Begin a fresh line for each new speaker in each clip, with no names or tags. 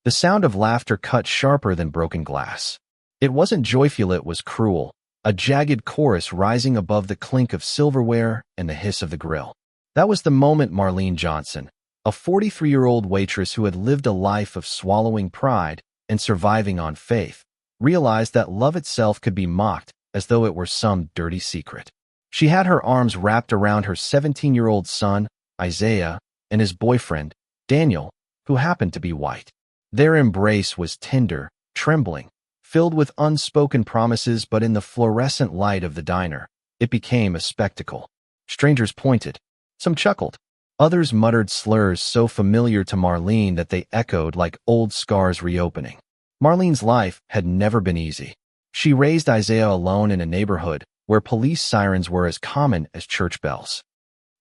The sound of laughter cut sharper than broken glass. It wasn't joyful, it was cruel, a jagged chorus rising above the clink of silverware and the hiss of the grill. That was the moment Marlene Johnson, a 43-year-old waitress who had lived a life of swallowing pride and surviving on faith, realized that love itself could be mocked as though it were some dirty secret. She had her arms wrapped around her 17-year-old son, Isaiah, and his boyfriend, Daniel, who happened to be white. Their embrace was tender, trembling, filled with unspoken promises, but in the fluorescent light of the diner, it became a spectacle. Strangers pointed. Some chuckled. Others muttered slurs so familiar to Marlene that they echoed like old scars reopening. Marlene's life had never been easy. She raised Isaiah alone in a neighborhood where police sirens were as common as church bells.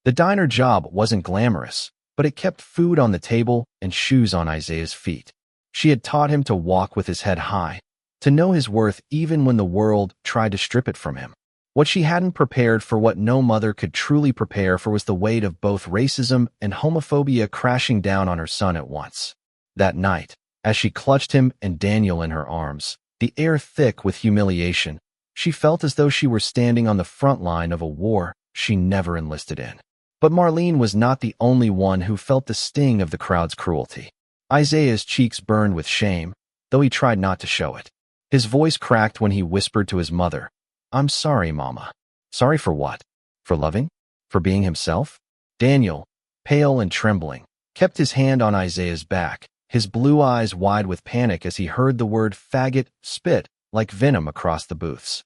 The diner job wasn't glamorous, but it kept food on the table and shoes on Isaiah's feet. She had taught him to walk with his head high, to know his worth even when the world tried to strip it from him. What she hadn't prepared for, what no mother could truly prepare for, was the weight of both racism and homophobia crashing down on her son at once. That night, as she clutched him and Daniel in her arms, the air thick with humiliation, she felt as though she were standing on the front line of a war she never enlisted in. But Marlene was not the only one who felt the sting of the crowd's cruelty. Isaiah's cheeks burned with shame, though he tried not to show it. His voice cracked when he whispered to his mother, "I'm sorry, Mama." Sorry for what? For loving? For being himself? Daniel, pale and trembling, kept his hand on Isaiah's back, his blue eyes wide with panic as he heard the word faggot spit like venom across the booths.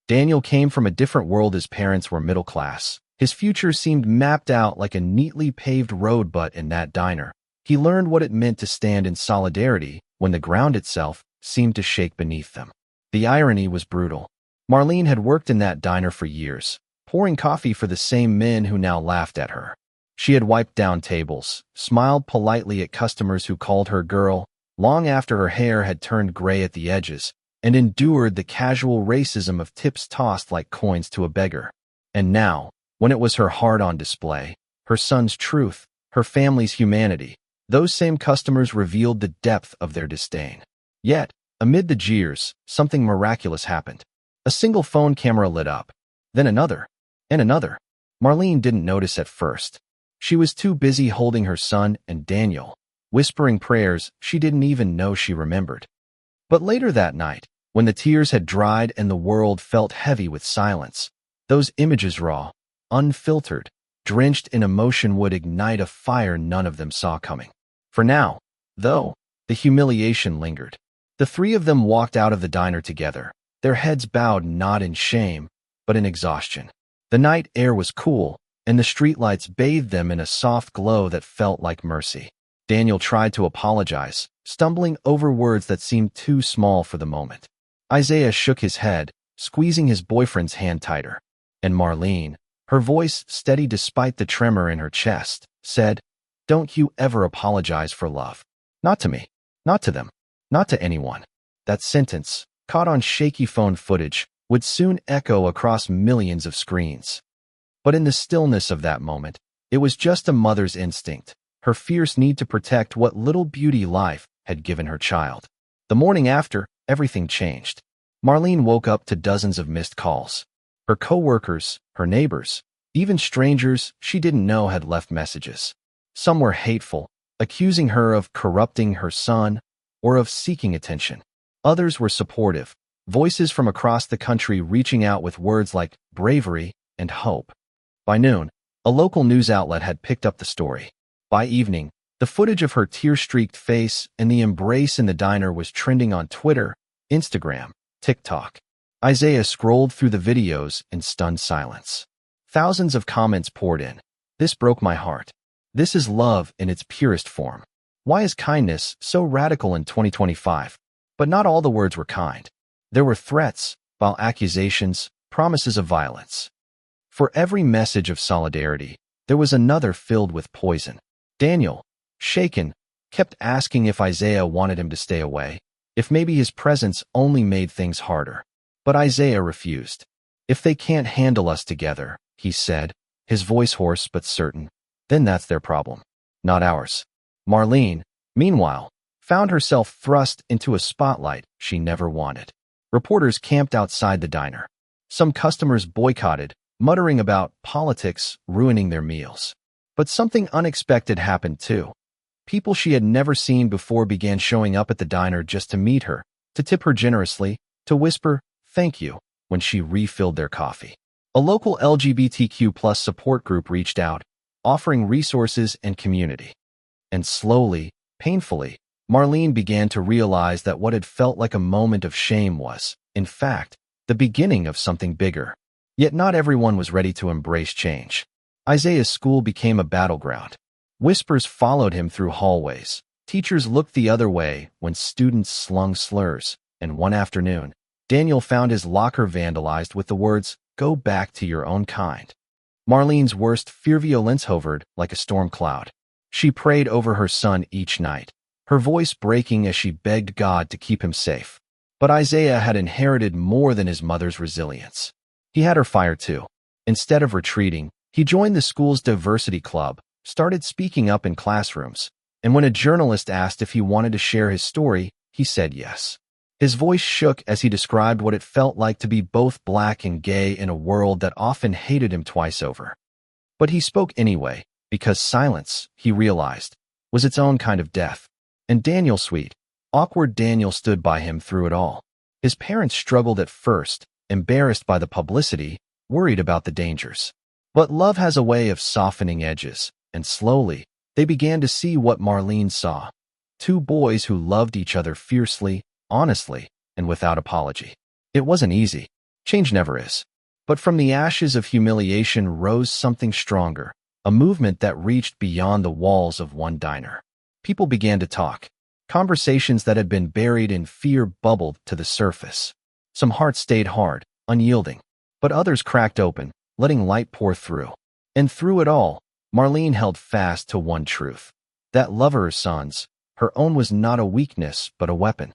Daniel came from a different world. His parents were middle class. His future seemed mapped out like a neatly paved road, but in that diner, he learned what it meant to stand in solidarity when the ground itself seemed to shake beneath them. The irony was brutal. Marlene had worked in that diner for years, pouring coffee for the same men who now laughed at her. She had wiped down tables, smiled politely at customers who called her girl, long after her hair had turned gray at the edges, and endured the casual racism of tips tossed like coins to a beggar. And now, when it was her heart on display, her son's truth, her family's humanity, those same customers revealed the depth of their disdain. Yet, amid the jeers, something miraculous happened. A single phone camera lit up, then another, and another. Marlene didn't notice at first. She was too busy holding her son and Daniel, whispering prayers she didn't even know she remembered. But later that night, when the tears had dried and the world felt heavy with silence, those images, raw, unfiltered, drenched in emotion, would ignite a fire none of them saw coming. For now, though, the humiliation lingered. The three of them walked out of the diner together, their heads bowed not in shame, but in exhaustion. The night air was cool, and the streetlights bathed them in a soft glow that felt like mercy. Daniel tried to apologize, stumbling over words that seemed too small for the moment. Isaiah shook his head, squeezing his boyfriend's hand tighter. And Marlene, her voice steady despite the tremor in her chest, said, "Don't you ever apologize for love. Not to me, not to them, not to anyone." That sentence, caught on shaky phone footage, would soon echo across millions of screens. But in the stillness of that moment, it was just a mother's instinct, her fierce need to protect what little beauty life had given her child. The morning after, everything changed. Marlene woke up to dozens of missed calls. Her coworkers, her neighbors, even strangers she didn't know had left messages. Some were hateful, accusing her of corrupting her son or of seeking attention. Others were supportive, voices from across the country reaching out with words like bravery and hope. By noon, a local news outlet had picked up the story. By evening, the footage of her tear-streaked face and the embrace in the diner was trending on Twitter, Instagram, TikTok. Isaiah scrolled through the videos in stunned silence. Thousands of comments poured in. "This broke my heart. This is love in its purest form. Why is kindness so radical in 2025? But not all the words were kind. There were threats, vile accusations, promises of violence. For every message of solidarity, there was another filled with poison. Daniel, shaken, kept asking if Isaiah wanted him to stay away, if maybe his presence only made things harder. But Isaiah refused. "If they can't handle us together," he said, his voice hoarse but certain, "then that's their problem, not ours." Marlene, meanwhile, found herself thrust into a spotlight she never wanted. Reporters camped outside the diner. Some customers boycotted, muttering about politics ruining their meals. But something unexpected happened too. People she had never seen before began showing up at the diner just to meet her, to tip her generously, to whisper, "Thank you," when she refilled their coffee. A local LGBTQ+ support group reached out, offering resources and community. And slowly, painfully, Marlene began to realize that what had felt like a moment of shame was, in fact, the beginning of something bigger. Yet not everyone was ready to embrace change. Isaiah's school became a battleground. Whispers followed him through hallways. Teachers looked the other way when students slung slurs. And one afternoon, Daniel found his locker vandalized with the words, "Go back to your own kind." Marlene's worst fear violence hovered like a storm cloud. She prayed over her son each night, her voice breaking as she begged God to keep him safe. But Isaiah had inherited more than his mother's resilience. He had her fire too. Instead of retreating, he joined the school's diversity club, started speaking up in classrooms, and when a journalist asked if he wanted to share his story, he said yes. His voice shook as he described what it felt like to be both black and gay in a world that often hated him twice over. But he spoke anyway, because silence, he realized, was its own kind of death. And Daniel, sweet, awkward Daniel, stood by him through it all. His parents struggled at first, embarrassed by the publicity, worried about the dangers. But love has a way of softening edges, and slowly, they began to see what Marlene saw. Two boys who loved each other fiercely, honestly, and without apology. It wasn't easy. Change never is. But from the ashes of humiliation rose something stronger, a movement that reached beyond the walls of one diner. People began to talk. Conversations that had been buried in fear bubbled to the surface. Some hearts stayed hard, unyielding, but others cracked open, letting light pour through. And through it all, Marlene held fast to one truth. That love of her sons, her own, was not a weakness but a weapon.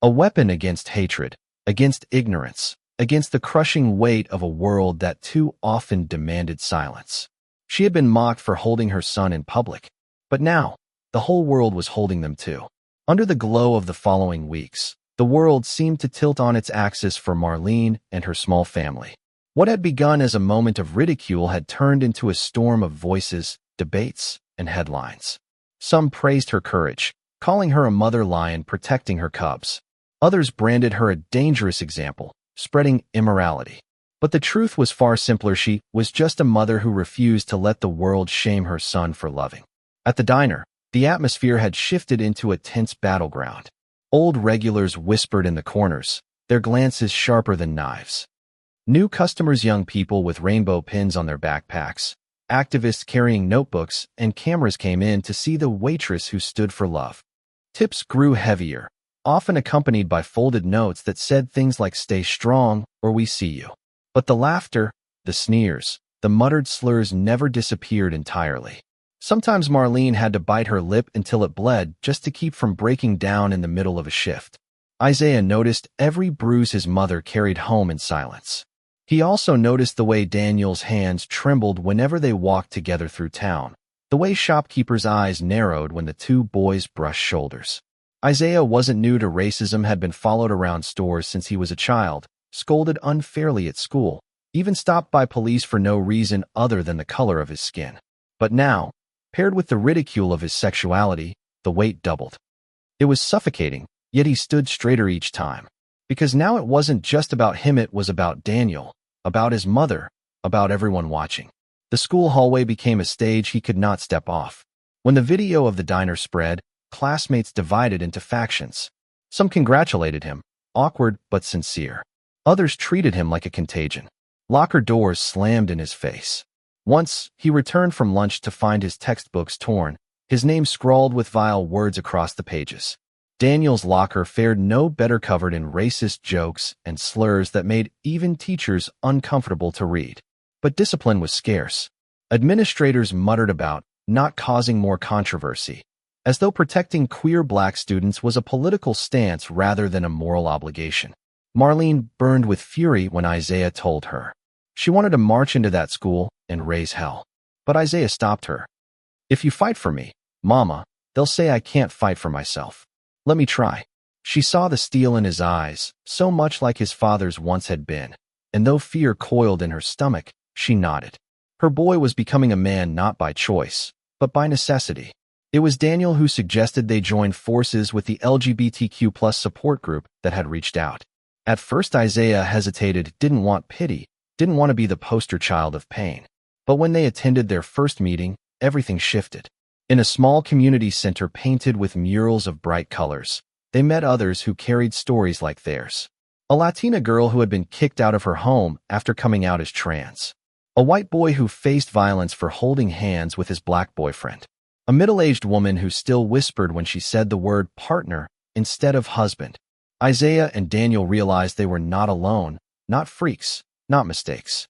A weapon against hatred, against ignorance, against the crushing weight of a world that too often demanded silence. She had been mocked for holding her son in public, but now, the whole world was holding them too. Under the glow of the following weeks, the world seemed to tilt on its axis for Marlene and her small family. What had begun as a moment of ridicule had turned into a storm of voices, debates, and headlines. Some praised her courage, calling her a mother lion protecting her cubs. Others branded her a dangerous example, spreading immorality. But the truth was far simpler. She was just a mother who refused to let the world shame her son for loving. At the diner, the atmosphere had shifted into a tense battleground. Old regulars whispered in the corners, their glances sharper than knives. New customers, young people with rainbow pins on their backpacks, activists carrying notebooks and cameras, came in to see the waitress who stood for love. Tips grew heavier, often accompanied by folded notes that said things like "Stay strong" or "We see you." But the laughter, the sneers, the muttered slurs never disappeared entirely. Sometimes Marlene had to bite her lip until it bled just to keep from breaking down in the middle of a shift. Isaiah noticed every bruise his mother carried home in silence. He also noticed the way Daniel's hands trembled whenever they walked together through town, the way shopkeepers' eyes narrowed when the two boys brushed shoulders. Isaiah wasn't new to racism, had been followed around stores since he was a child, scolded unfairly at school, even stopped by police for no reason other than the color of his skin. But now, paired with the ridicule of his sexuality, the weight doubled. It was suffocating, yet he stood straighter each time. Because now it wasn't just about him, it was about Daniel, about his mother, about everyone watching. The school hallway became a stage he could not step off. When the video of the diner spread, classmates divided into factions. Some congratulated him, awkward but sincere. Others treated him like a contagion. Locker doors slammed in his face. Once, he returned from lunch to find his textbooks torn, his name scrawled with vile words across the pages. Daniel's locker fared no better, covered in racist jokes and slurs that made even teachers uncomfortable to read. But discipline was scarce. Administrators muttered about not causing more controversy, as though protecting queer black students was a political stance rather than a moral obligation. Marlene burned with fury when Isaiah told her. She wanted to march into that school and raise hell. But Isaiah stopped her. "If you fight for me, Mama, they'll say I can't fight for myself." Let me try. She saw the steel in his eyes, so much like his father's once had been, and though fear coiled in her stomach, she nodded. Her boy was becoming a man not by choice, but by necessity. It was Daniel who suggested they join forces with the LGBTQ+ support group that had reached out. At first Isaiah hesitated, didn't want pity, didn't want to be the poster child of pain. But when they attended their first meeting, everything shifted. In a small community center painted with murals of bright colors, they met others who carried stories like theirs. A Latina girl who had been kicked out of her home after coming out as trans. A white boy who faced violence for holding hands with his black boyfriend. A middle-aged woman who still whispered when she said the word partner instead of husband. Isaiah and Daniel realized they were not alone, not freaks, not mistakes.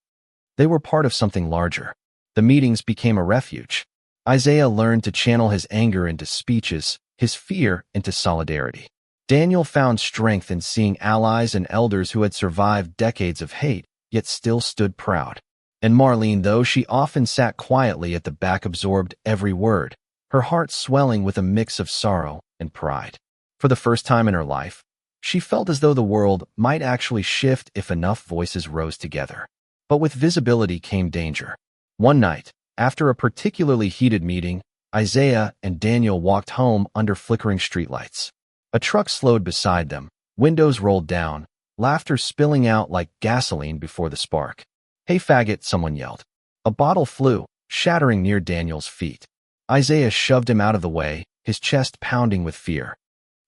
They were part of something larger. The meetings became a refuge. Isaiah learned to channel his anger into speeches, his fear into solidarity. Daniel found strength in seeing allies and elders who had survived decades of hate, yet still stood proud. And Marlene, though she often sat quietly at the back, absorbed every word, her heart swelling with a mix of sorrow and pride. For the first time in her life, she felt as though the world might actually shift if enough voices rose together. But with visibility came danger. One night, after a particularly heated meeting, Isaiah and Daniel walked home under flickering streetlights. A truck slowed beside them, windows rolled down, laughter spilling out like gasoline before the spark. "Hey faggot," someone yelled. A bottle flew, shattering near Daniel's feet. Isaiah shoved him out of the way, his chest pounding with fear.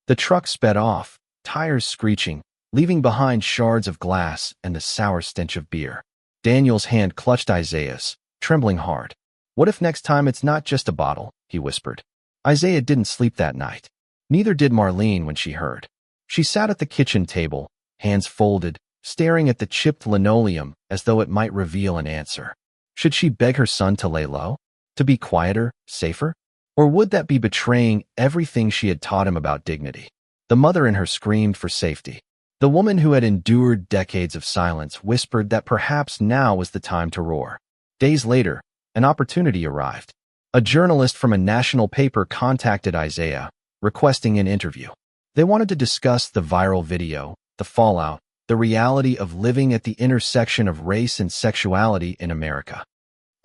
The truck sped off, tires screeching, leaving behind shards of glass and the sour stench of beer. Daniel's hand clutched Isaiah's, trembling hard. "What if next time it's not just a bottle?" he whispered. Isaiah didn't sleep that night. Neither did Marlene when she heard. She sat at the kitchen table, hands folded, staring at the chipped linoleum as though it might reveal an answer. Should she beg her son to lay low? To be quieter, safer? Or would that be betraying everything she had taught him about dignity? The mother in her screamed for safety. The woman who had endured decades of silence whispered that perhaps now was the time to roar. Days later, an opportunity arrived. A journalist from a national paper contacted Isaiah, requesting an interview. They wanted to discuss the viral video, the fallout, the reality of living at the intersection of race and sexuality in America.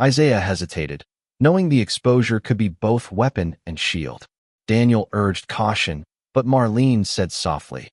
Isaiah hesitated, knowing the exposure could be both weapon and shield. Daniel urged caution, but Marlene said softly,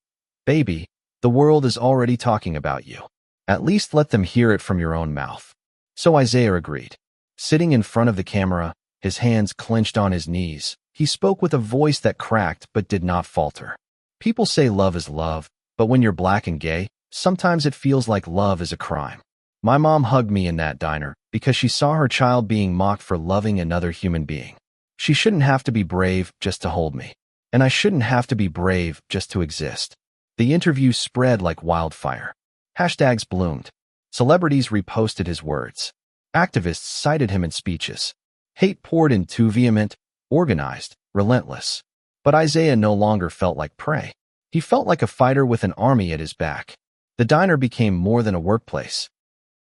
"Baby, the world is already talking about you. At least let them hear it from your own mouth." So Isaiah agreed. Sitting in front of the camera, his hands clenched on his knees, he spoke with a voice that cracked but did not falter. "People say love is love, but when you're black and gay, sometimes it feels like love is a crime. My mom hugged me in that diner because she saw her child being mocked for loving another human being. She shouldn't have to be brave just to hold me. And I shouldn't have to be brave just to exist." The interview spread like wildfire. Hashtags bloomed. Celebrities reposted his words. Activists cited him in speeches. Hate poured in, too vehement, organized, relentless. But Isaiah no longer felt like prey. He felt like a fighter with an army at his back. The diner became more than a workplace.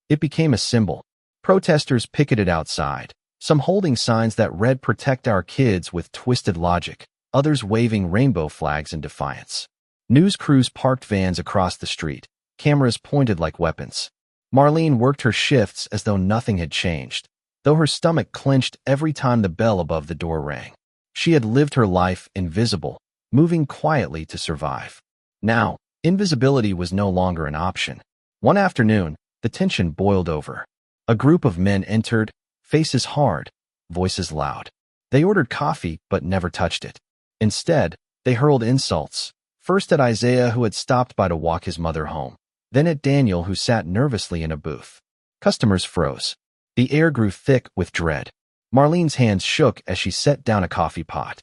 It became a symbol. Protesters picketed outside, some holding signs that read "Protect our kids" with twisted logic, others waving rainbow flags in defiance. News crews parked vans across the street, cameras pointed like weapons. Marlene worked her shifts as though nothing had changed, though her stomach clenched every time the bell above the door rang. She had lived her life invisible, moving quietly to survive. Now, invisibility was no longer an option. One afternoon, the tension boiled over. A group of men entered, faces hard, voices loud. They ordered coffee but never touched it. Instead, they hurled insults, first at Isaiah, who had stopped by to walk his mother home, then at Daniel, who sat nervously in a booth. Customers froze. The air grew thick with dread. Marlene's hands shook as she set down a coffee pot.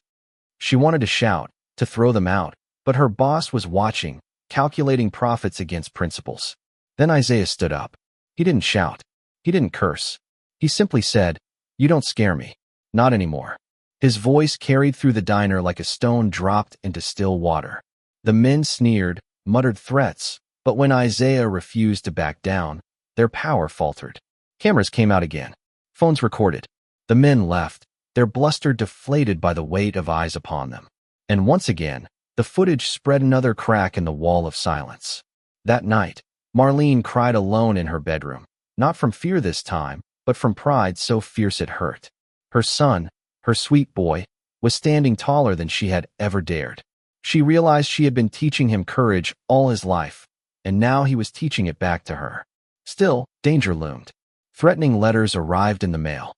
She wanted to shout, to throw them out, but her boss was watching, calculating profits against principles. Then Isaiah stood up. He didn't shout. He didn't curse. He simply said, "You don't scare me. Not anymore." His voice carried through the diner like a stone dropped into still water. The men sneered, muttered threats, but when Isaiah refused to back down, their power faltered. Cameras came out again. Phones recorded. The men left, their bluster deflated by the weight of eyes upon them. And once again, The footage spread another crack in the wall of silence. That night, Marlene cried alone in her bedroom, not from fear this time, but from pride so fierce it hurt. Her son, her sweet boy, was standing taller than she had ever dared. She realized she had been teaching him courage all his life, and now he was teaching it back to her. Still, danger loomed. Threatening letters arrived in the mail.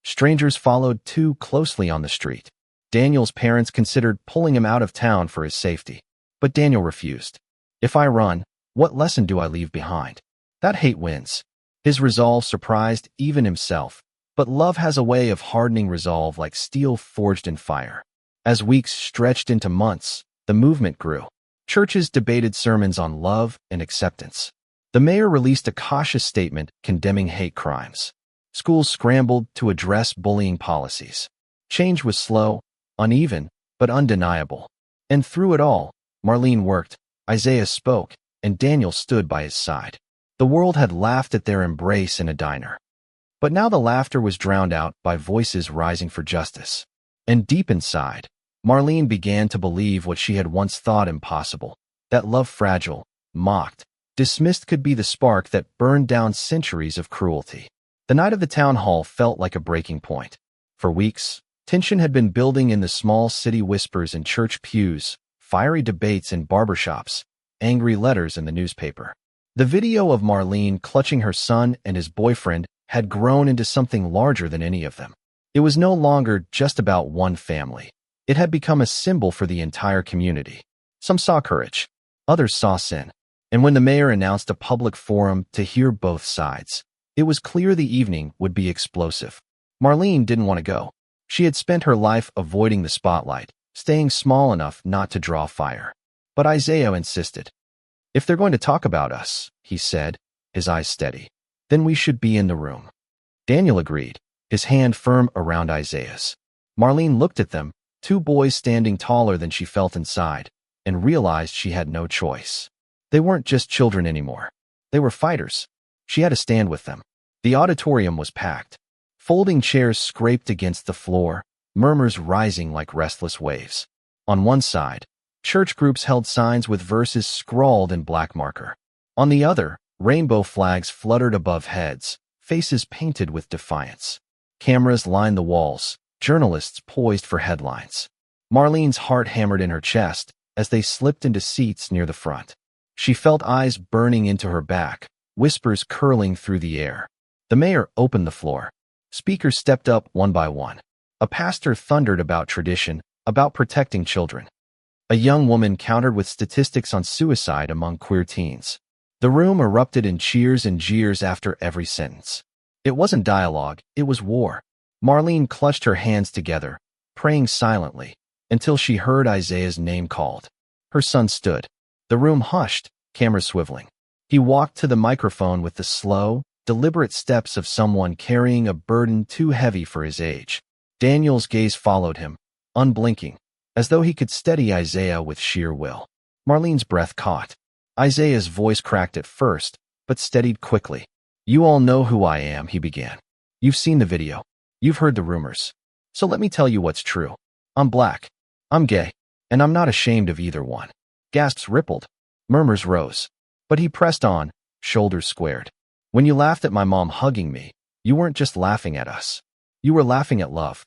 Strangers followed too closely on the street. Daniel's parents considered pulling him out of town for his safety, but Daniel refused. If I run, what lesson do I leave behind? That hate wins. His resolve surprised even himself, but love has a way of hardening resolve like steel forged in fire. As weeks stretched into months, the movement grew. Churches debated sermons on love and acceptance. The mayor released a cautious statement condemning hate crimes. Schools scrambled to address bullying policies. Change was slow, uneven, but undeniable. And through it all, Marlene worked, Isaiah spoke, and Daniel stood by his side. The world had laughed at their embrace in a diner. But now the laughter was drowned out by voices rising for justice. And deep inside, Marlene began to believe what she had once thought impossible, that love fragile, mocked, dismissed could be the spark that burned down centuries of cruelty. The night of the town hall felt like a breaking point. For weeks, tension had been building in the small city, whispers in church pews, fiery debates in barbershops, angry letters in the newspaper. The video of Marlene clutching her son and his boyfriend had grown into something larger than any of them. It was no longer just about one family. It had become a symbol for the entire community. Some saw courage, others saw sin. And when the mayor announced a public forum to hear both sides, it was clear the evening would be explosive. Marlene didn't want to go. She had spent her life avoiding the spotlight, staying small enough not to draw fire. But Isaiah insisted. If they're going to talk about us, he said, his eyes steady, then we should be in the room. Daniel agreed, his hand firm around Isaiah's. Marlene looked at them, two boys standing taller than she felt inside, and realized she had no choice. They weren't just children anymore. They were fighters. She had to stand with them. The auditorium was packed. Folding chairs scraped against the floor, murmurs rising like restless waves. On one side, church groups held signs with verses scrawled in black marker. On the other, rainbow flags fluttered above heads, faces painted with defiance. Cameras lined the walls, journalists poised for headlines. Marlene's heart hammered in her chest as they slipped into seats near the front. She felt eyes burning into her back, whispers curling through the air. The mayor opened the floor. Speakers stepped up one by one. A pastor thundered about tradition, about protecting children. A young woman countered with statistics on suicide among queer teens. The room erupted in cheers and jeers after every sentence. It wasn't dialogue, it was war. Marlene clutched her hands together, praying silently, until she heard Isaiah's name called. Her son stood. The room hushed, cameras swiveling. He walked to the microphone with the slow, deliberate steps of someone carrying a burden too heavy for his age. Daniel's gaze followed him, unblinking, as though he could steady Isaiah with sheer will. Marlene's breath caught. Isaiah's voice cracked at first, but steadied quickly. You all know who I am, he began. You've seen the video. You've heard the rumors. So let me tell you what's true. I'm black. I'm gay. And I'm not ashamed of either one. Gasps rippled. Murmurs rose. But he pressed on, shoulders squared. When you laughed at my mom hugging me, you weren't just laughing at us. You were laughing at love.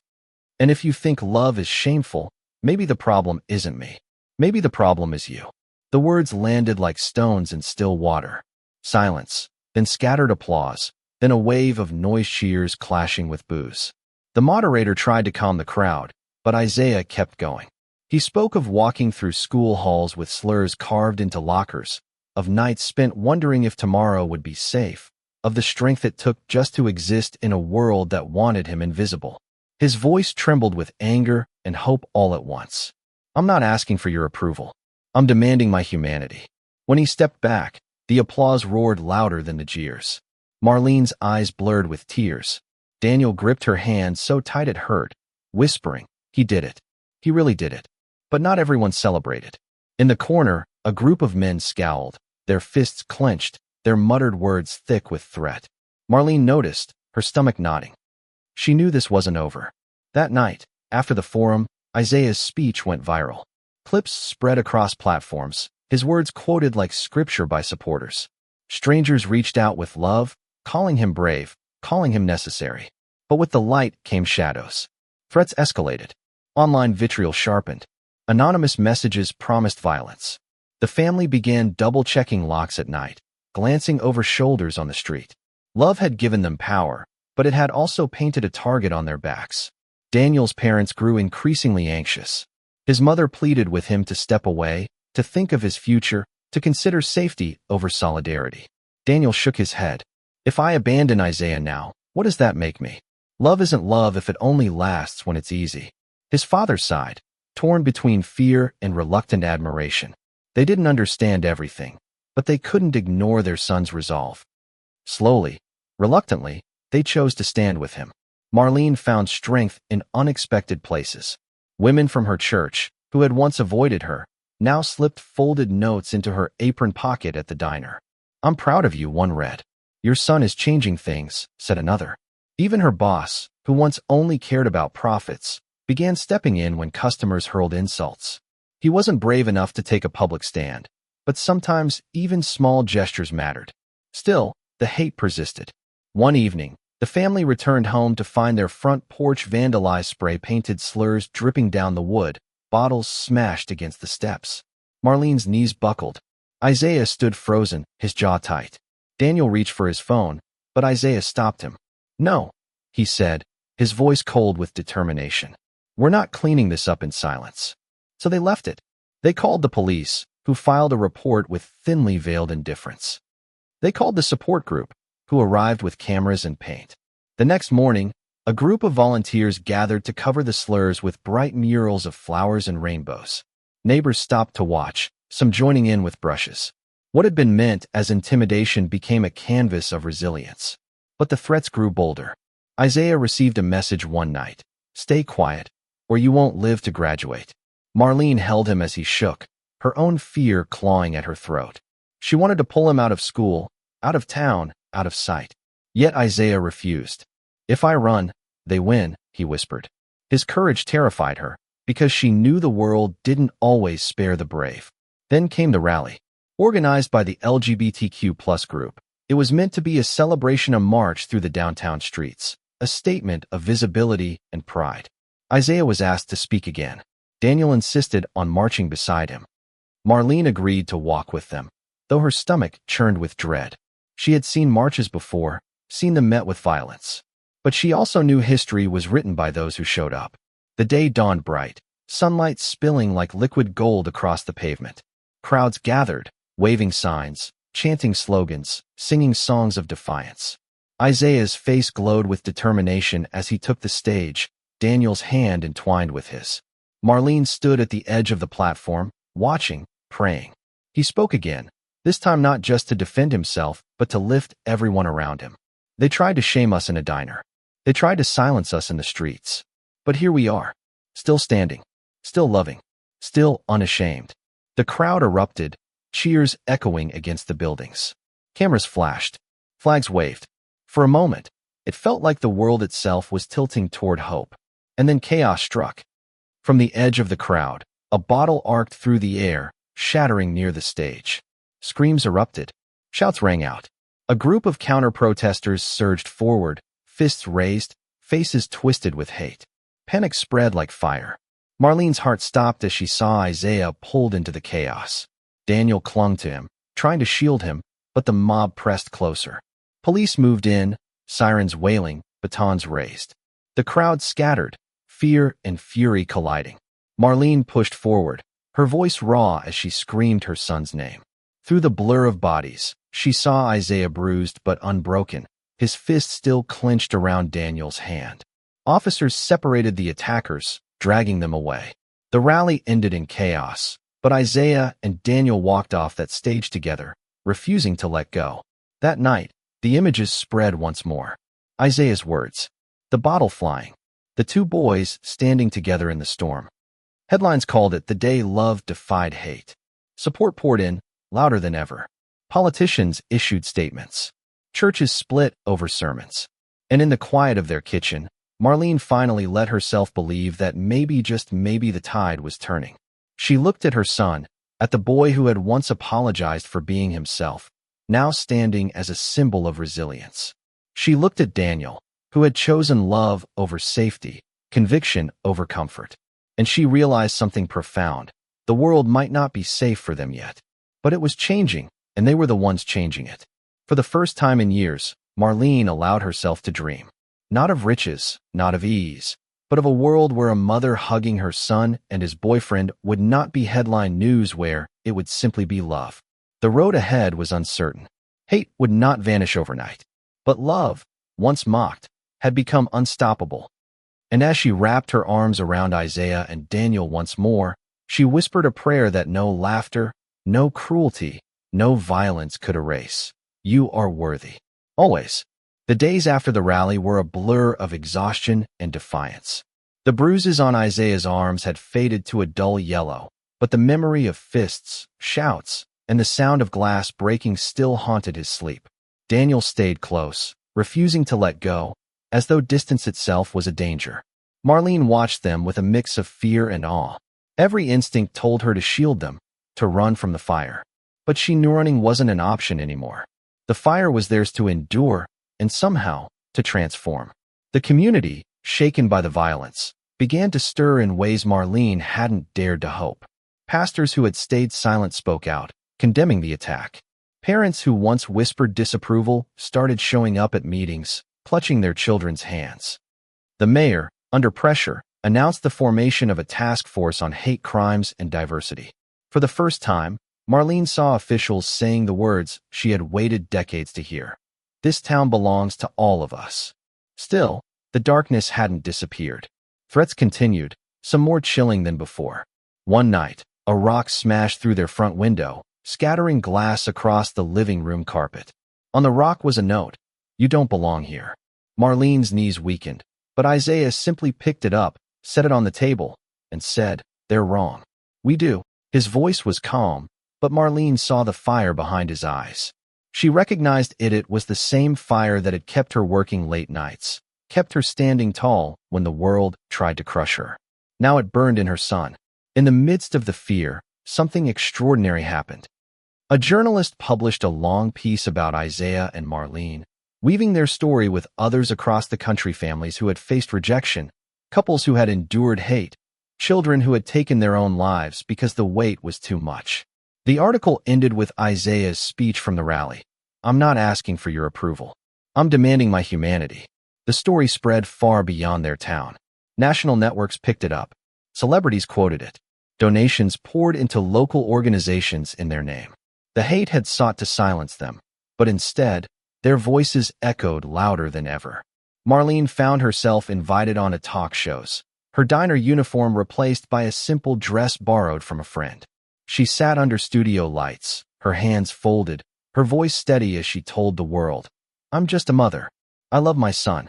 And if you think love is shameful, maybe the problem isn't me. Maybe the problem is you. The words landed like stones in still water. Silence, then scattered applause, then a wave of noise cheers clashing with boos. The moderator tried to calm the crowd, but Isaiah kept going. He spoke of walking through school halls with slurs carved into lockers, of nights spent wondering if tomorrow would be safe, of the strength it took just to exist in a world that wanted him invisible. His voice trembled with anger and hope all at once. I'm not asking for your approval. I'm demanding my humanity. When he stepped back, the applause roared louder than the jeers. Marlene's eyes blurred with tears. Daniel gripped her hand so tight it hurt, whispering, he did it. He really did it. But not everyone celebrated. In the corner, a group of men scowled, their fists clenched, their muttered words thick with threat. Marlene noticed, her stomach knotting. She knew this wasn't over. That night, after the forum, Isaiah's speech went viral. Clips spread across platforms, his words quoted like scripture by supporters. Strangers reached out with love, calling him brave, calling him necessary. But with the light came shadows. Threats escalated. Online vitriol sharpened. Anonymous messages promised violence. The family began double-checking locks at night, glancing over shoulders on the street. Love had given them power, but it had also painted a target on their backs. Daniel's parents grew increasingly anxious. His mother pleaded with him to step away, to think of his future, to consider safety over solidarity. Daniel shook his head. If I abandon Isaiah now, what does that make me? Love isn't love if it only lasts when it's easy. His father sighed, torn between fear and reluctant admiration. They didn't understand everything, but they couldn't ignore their son's resolve. Slowly, reluctantly, they chose to stand with him. Marlene found strength in unexpected places. Women from her church, who had once avoided her, now slipped folded notes into her apron pocket at the diner. I'm proud of you, one read. Your son is changing things, said another. Even her boss, who once only cared about profits, began stepping in when customers hurled insults. He wasn't brave enough to take a public stand, but sometimes even small gestures mattered. Still, the hate persisted. One evening, the family returned home to find their front porch vandalized, spray-painted slurs dripping down the wood, bottles smashed against the steps. Marlene's knees buckled. Isaiah stood frozen, his jaw tight. Daniel reached for his phone, but Isaiah stopped him. No, he said, his voice cold with determination. We're not cleaning this up in silence. So they left it. They called the police, who filed a report with thinly veiled indifference. They called the support group, who arrived with cameras and paint. The next morning, a group of volunteers gathered to cover the slurs with bright murals of flowers and rainbows. Neighbors stopped to watch, some joining in with brushes. What had been meant as intimidation became a canvas of resilience. But the threats grew bolder. Isaiah received a message one night. Stay quiet, or you won't live to graduate. Marlene held him as he shook, her own fear clawing at her throat. She wanted to pull him out of school, out of town, out of sight. Yet Isaiah refused. If I run, they win, he whispered. His courage terrified her, because she knew the world didn't always spare the brave. Then came the rally. Organized by the LGBTQ+ group, it was meant to be a celebration, a march through the downtown streets, a statement of visibility and pride. Isaiah was asked to speak again. Daniel insisted on marching beside him. Marlene agreed to walk with them, though her stomach churned with dread. She had seen marches before, seen them met with violence. But she also knew history was written by those who showed up. The day dawned bright, sunlight spilling like liquid gold across the pavement. Crowds gathered, waving signs, chanting slogans, singing songs of defiance. Isaiah's face glowed with determination as he took the stage, Daniel's hand entwined with his. Marlene stood at the edge of the platform, watching, praying. He spoke again, this time not just to defend himself, but to lift everyone around him. They tried to shame us in a diner. They tried to silence us in the streets. But here we are, still standing, still loving, still unashamed. The crowd erupted, cheers echoing against the buildings. Cameras flashed, flags waved. For a moment, it felt like the world itself was tilting toward hope. And then chaos struck. From the edge of the crowd, a bottle arced through the air, shattering near the stage. Screams erupted. Shouts rang out. A group of counter-protesters surged forward, fists raised, faces twisted with hate. Panic spread like fire. Marlene's heart stopped as she saw Isaiah pulled into the chaos. Daniel clung to him, trying to shield him, but the mob pressed closer. Police moved in, sirens wailing, batons raised. The crowd scattered, fear and fury colliding. Marlene pushed forward, her voice raw as she screamed her son's name. Through the blur of bodies, she saw Isaiah bruised but unbroken, his fist still clenched around Daniel's hand. Officers separated the attackers, dragging them away. The rally ended in chaos, but Isaiah and Daniel walked off that stage together, refusing to let go. That night, the images spread once more. Isaiah's words. The bottle flying. The two boys standing together in the storm. Headlines called it the day love defied hate. Support poured in, louder than ever. Politicians issued statements. Churches split over sermons. And in the quiet of their kitchen, Marlene finally let herself believe that maybe, just maybe, the tide was turning. She looked at her son, at the boy who had once apologized for being himself, now standing as a symbol of resilience. She looked at Daniel, who had chosen love over safety, conviction over comfort. And she realized something profound. The world might not be safe for them yet. But it was changing, and they were the ones changing it. For the first time in years, Marlene allowed herself to dream. Not of riches, not of ease, but of a world where a mother hugging her son and his boyfriend would not be headline news, where it would simply be love. The road ahead was uncertain. Hate would not vanish overnight. But love, once mocked, had become unstoppable. And as she wrapped her arms around Isaiah and Daniel once more, she whispered a prayer that no laughter, no cruelty, no violence could erase. You are worthy. Always. The days after the rally were a blur of exhaustion and defiance. The bruises on Isaiah's arms had faded to a dull yellow, but the memory of fists, shouts, and the sound of glass breaking still haunted his sleep. Daniel stayed close, refusing to let go, as though distance itself was a danger. Marlene watched them with a mix of fear and awe. Every instinct told her to shield them, to run from the fire. But she knew running wasn't an option anymore. The fire was theirs to endure, and somehow, to transform. The community, shaken by the violence, began to stir in ways Marlene hadn't dared to hope. Pastors who had stayed silent spoke out, condemning the attack. Parents who once whispered disapproval started showing up at meetings, clutching their children's hands. The mayor, under pressure, announced the formation of a task force on hate crimes and diversity. For the first time, Marlene saw officials saying the words she had waited decades to hear. This town belongs to all of us. Still, the darkness hadn't disappeared. Threats continued, some more chilling than before. One night, a rock smashed through their front window, scattering glass across the living room carpet. On the rock was a note, "You don't belong here." Marlene's knees weakened, but Isaiah simply picked it up, set it on the table, and said, "They're wrong. We do." His voice was calm, but Marlene saw the fire behind his eyes. She recognized it was the same fire that had kept her working late nights, kept her standing tall when the world tried to crush her. Now it burned in her son. In the midst of the fear, something extraordinary happened. A journalist published a long piece about Isaiah and Marlene, weaving their story with others across the country, families who had faced rejection, couples who had endured hate, children who had taken their own lives because the weight was too much. The article ended with Isaiah's speech from the rally. "I'm not asking for your approval. I'm demanding my humanity." The story spread far beyond their town. National networks picked it up. Celebrities quoted it. Donations poured into local organizations in their name. The hate had sought to silence them, but instead, their voices echoed louder than ever. Marlene found herself invited on talk shows, her diner uniform replaced by a simple dress borrowed from a friend. She sat under studio lights, her hands folded, her voice steady as she told the world, "I'm just a mother. I love my son."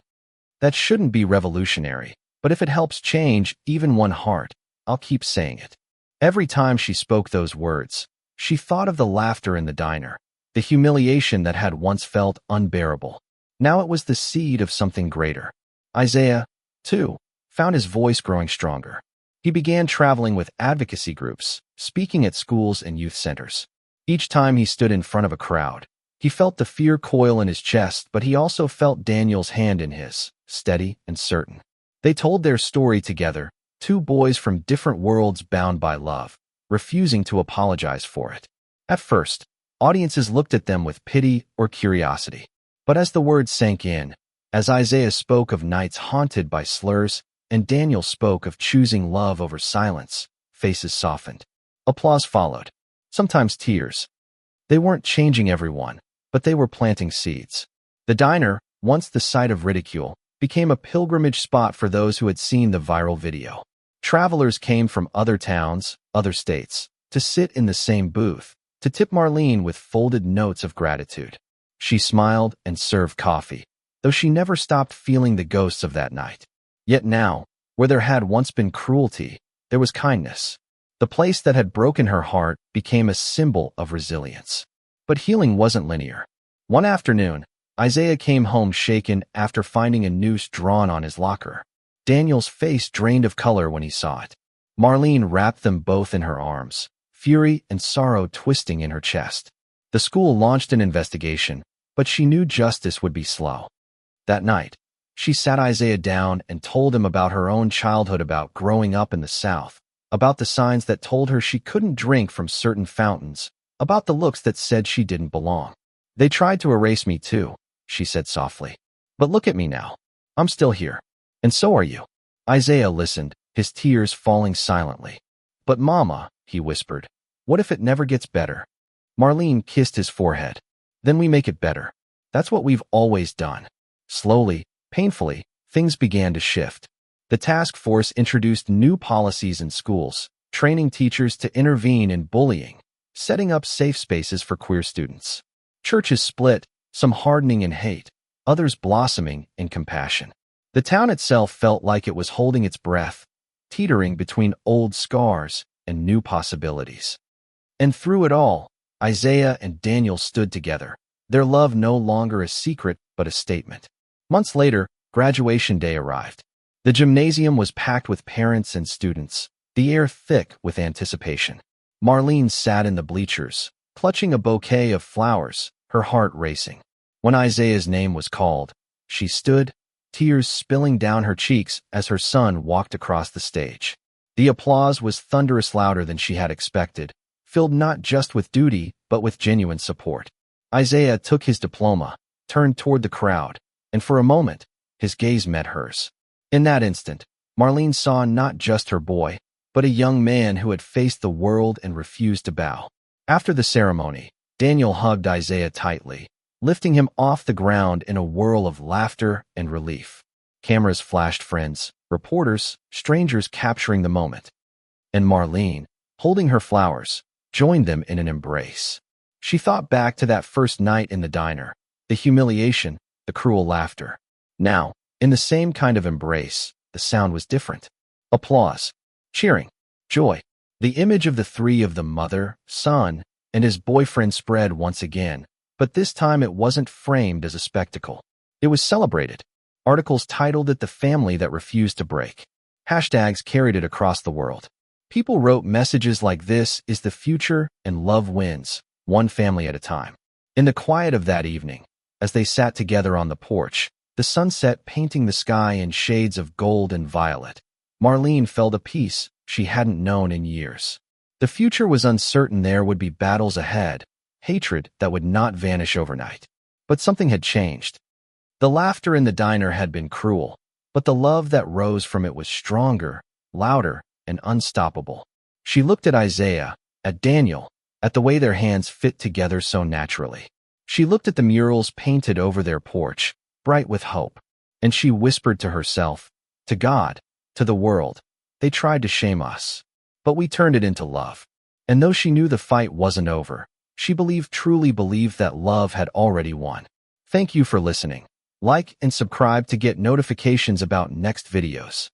That shouldn't be revolutionary, but if it helps change even one heart, I'll keep saying it. Every time she spoke those words, she thought of the laughter in the diner, the humiliation that had once felt unbearable. Now it was the seed of something greater. Isaiah, too, found his voice growing stronger. He began traveling with advocacy groups, speaking at schools and youth centers. Each time he stood in front of a crowd, he felt the fear coil in his chest, but he also felt Daniel's hand in his, steady and certain. They told their story together, two boys from different worlds bound by love, refusing to apologize for it. At first, audiences looked at them with pity or curiosity. But as the words sank in, as Isaiah spoke of nights haunted by slurs, and Daniel spoke of choosing love over silence, faces softened. Applause followed. Sometimes tears. They weren't changing everyone, but they were planting seeds. The diner, once the site of ridicule, became a pilgrimage spot for those who had seen the viral video. Travelers came from other towns, other states, to sit in the same booth, to tip Marlene with folded notes of gratitude. She smiled and served coffee, though she never stopped feeling the ghosts of that night. Yet now, where there had once been cruelty, there was kindness. The place that had broken her heart became a symbol of resilience. But healing wasn't linear. One afternoon, Isaiah came home shaken after finding a noose drawn on his locker. Daniel's face drained of color when he saw it. Marlene wrapped them both in her arms, fury and sorrow twisting in her chest. The school launched an investigation, but she knew justice would be slow. That night, she sat Isaiah down and told him about her own childhood, about growing up in the South, about the signs that told her she couldn't drink from certain fountains, about the looks that said she didn't belong. "They tried to erase me too," she said softly. "But look at me now. I'm still here. And so are you." Isaiah listened, his tears falling silently. "But Mama," he whispered, "what if it never gets better?" Marlene kissed his forehead. "Then we make it better. That's what we've always done." Slowly, painfully, things began to shift. The task force introduced new policies in schools, training teachers to intervene in bullying, setting up safe spaces for queer students. Churches split, some hardening in hate, others blossoming in compassion. The town itself felt like it was holding its breath, teetering between old scars and new possibilities. And through it all, Isaiah and Daniel stood together, their love no longer a secret but a statement. Months later, graduation day arrived. The gymnasium was packed with parents and students, the air thick with anticipation. Marlene sat in the bleachers, clutching a bouquet of flowers, her heart racing. When Isaiah's name was called, she stood, tears spilling down her cheeks as her son walked across the stage. The applause was thunderous, louder than she had expected, filled not just with duty but with genuine support. Isaiah took his diploma, turned toward the crowd, and for a moment, his gaze met hers. In that instant, Marlene saw not just her boy, but a young man who had faced the world and refused to bow. After the ceremony, Daniel hugged Isaiah tightly, lifting him off the ground in a whirl of laughter and relief. Cameras flashed, friends, reporters, strangers capturing the moment. And Marlene, holding her flowers, joined them in an embrace. She thought back to that first night in the diner, the humiliation, the cruel laughter. Now, in the same kind of embrace, the sound was different. Applause, cheering, joy. The image of the three of them, mother, son, and his boyfriend, spread once again, but this time it wasn't framed as a spectacle. It was celebrated. Articles titled it "The Family That Refused to Break." Hashtags carried it across the world. People wrote messages like "This is the future and love wins, one family at a time." In the quiet of that evening, as they sat together on the porch, the sunset painting the sky in shades of gold and violet, Marlene felt a peace she hadn't known in years. The future was uncertain. There would be battles ahead, hatred that would not vanish overnight. But something had changed. The laughter in the diner had been cruel, but the love that rose from it was stronger, louder, and unstoppable. She looked at Isaiah, at Daniel, at the way their hands fit together so naturally. She looked at the murals painted over their porch, bright with hope, and she whispered to herself, to God, to the world, "They tried to shame us, but we turned it into love." And though she knew the fight wasn't over, she truly believed that love had already won. Thank you for listening. Like and subscribe to get notifications about next videos.